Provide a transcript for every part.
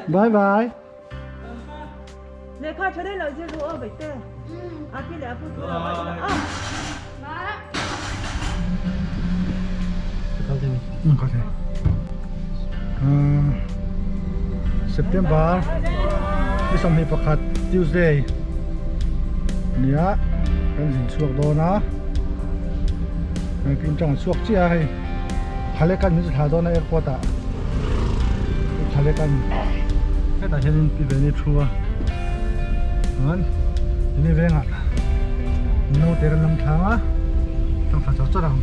Bye bye. Nè coi cho đây là gì rồi ở vậy tê. À cái lẽ phụ thuộc là Có thể. September. This some hip cut Tuesday. Nia, kan sin suak do na. Kan chang suak chi a hai. Khale kan mi thla do na airport a. Khale kan. Cái ta hiện bị về này chua. Anh, ini về ngắt. Nó tiền làm thang á. Tăng phải cho rằng.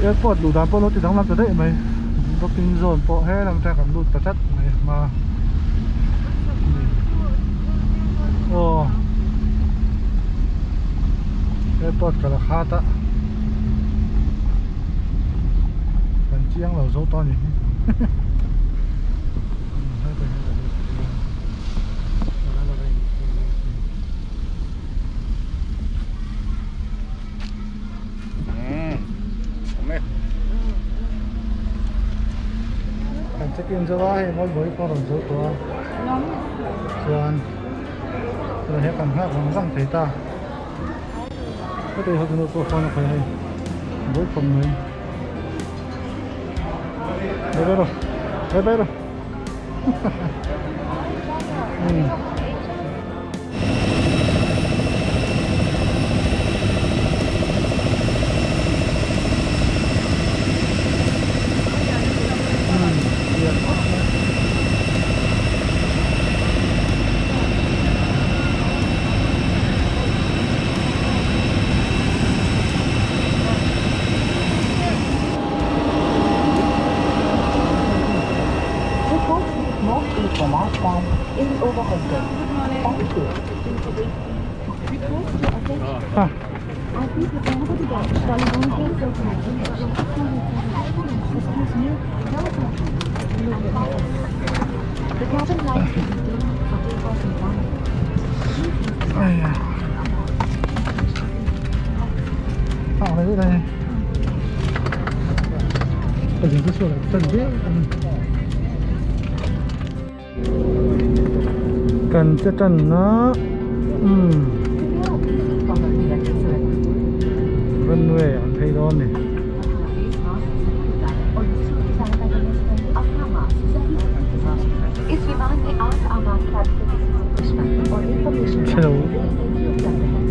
Airport đủ đám nó thì đang làm từ đấy mày. Booking zone bộ hết làm ra cảm đủ tất chất này mà. Ồ. Airport cả là khá ta. Phần chiang là dấu to nhỉ. Check in cho ai mỗi buổi có đồng số của Xuân rồi hết cảm giác bằng răng thấy ta có thể học được của con phải hay mỗi phòng người đây rồi The last one is overhead. Thank you. ha The cabin lights ai à thằng này đây cái gì cái số này chân biết cần cho chân nó vân về ăn thấy đó này इस विमान में आप आमान और इंफॉर्मेशन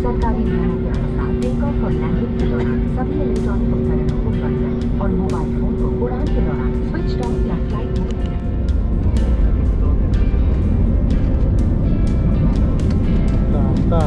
सरकारी नियमों के अनुसार टेक ऑफ और लैंडिंग के दौरान सभी इलेक्ट्रॉनिक उपकरणों को बंद करें और मोबाइल फोन को उड़ान के दौरान स्विच ऑफ या flight mode ta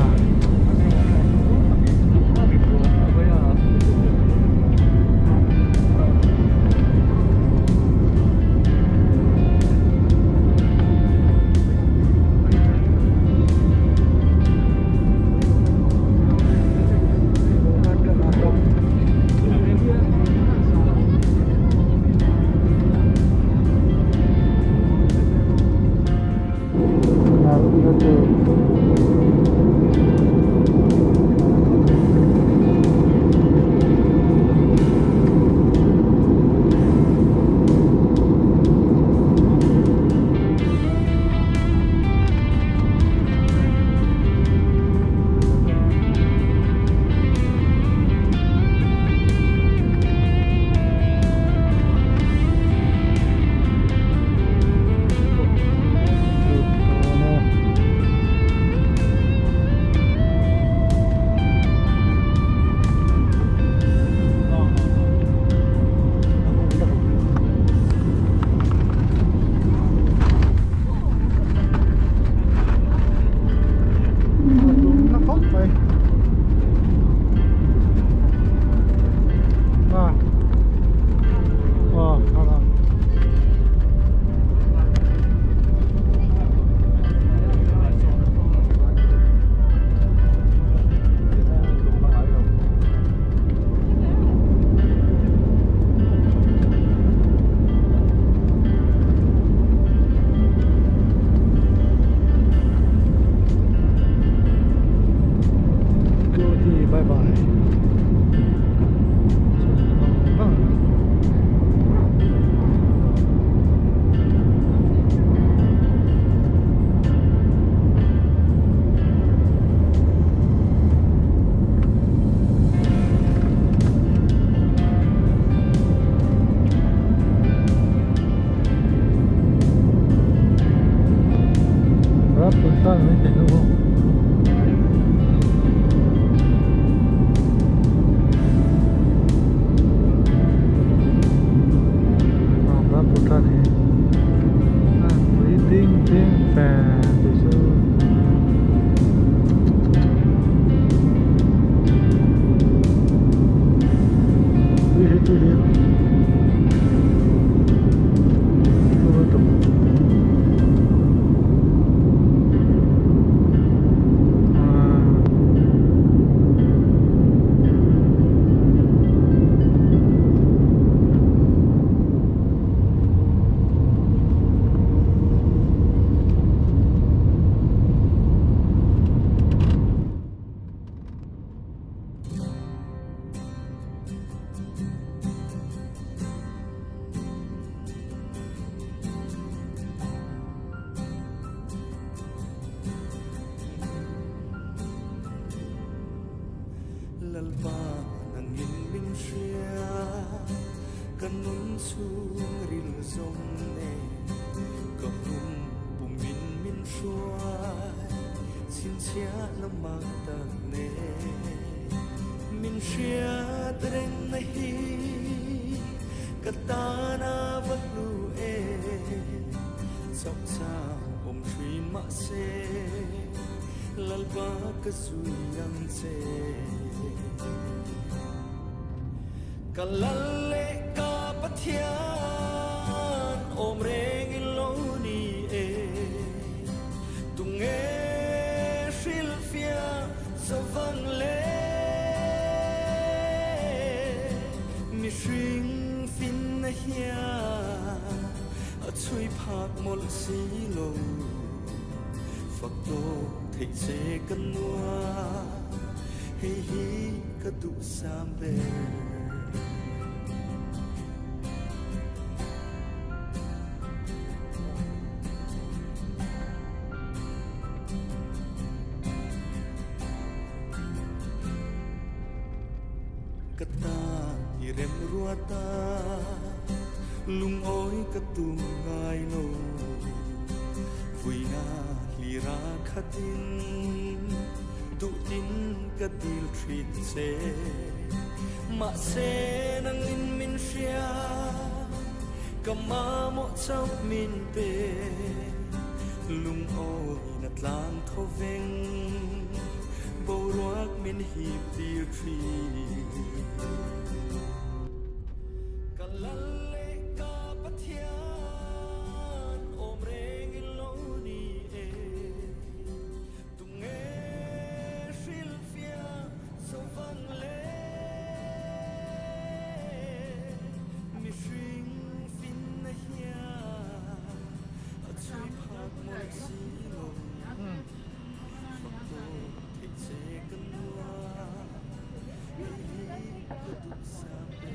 Đó, tuần sau mới chạy đâu không? Đó, tuần sau này. Với tiếng phà từ xưa. Tôi đi. Tôi tục. Lalpa nang in siya kanun sung ril zong ne kahum pumin min shuai sin sia lamak tak ne min siya dreng nahi katana vaklu e chok cha om trin ma se lalpa kasuyang se Kalale ka pathian om reng iloni e tunge shilfia savang le mi shring fin na hia a chui phak mol si lo phak to thei se kan nuwa hei hi ka du sam be Kata irem ruata lung oi katung ngai no Vuina lira khatin tu tin katil trin se ma se nang in min shia kama mo chau min pe lung oi na tlang tho veng bo ruak min hi tir tri Kalale ka pathian om reng iloni e tunge shilfia savang le mi shring fin na hia a chui phak mo si lo phak to thei se kan nuwa ka du sa pe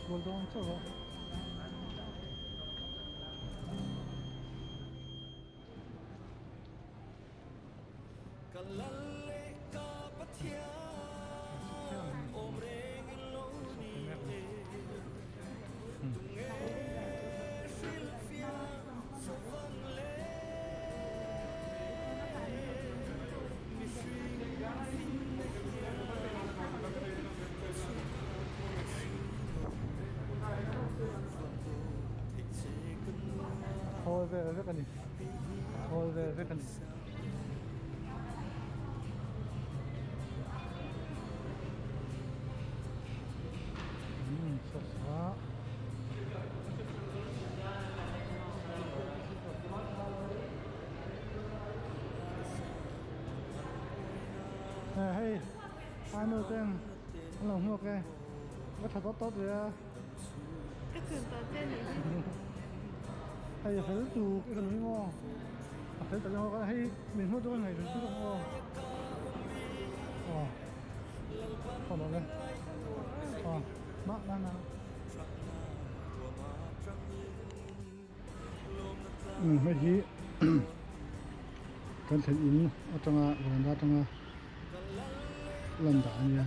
골동 저거 Kalale ka thia ôm reng lâu ni tê tung nghe phil phia so vang lê mi swing fin na hia thôi về với cái này thôi về với cái này sốt sá hay hai mươi tên nó là mua cái thật tốt rồi cái trường tờ trên này hay phải tụ cái phần ngon phải tự nhiên hay mình mua cái này mình cứ ngon còn nó lên mắc đang nào mấy gì cần thành in ở trong gần đó trong lần đã nha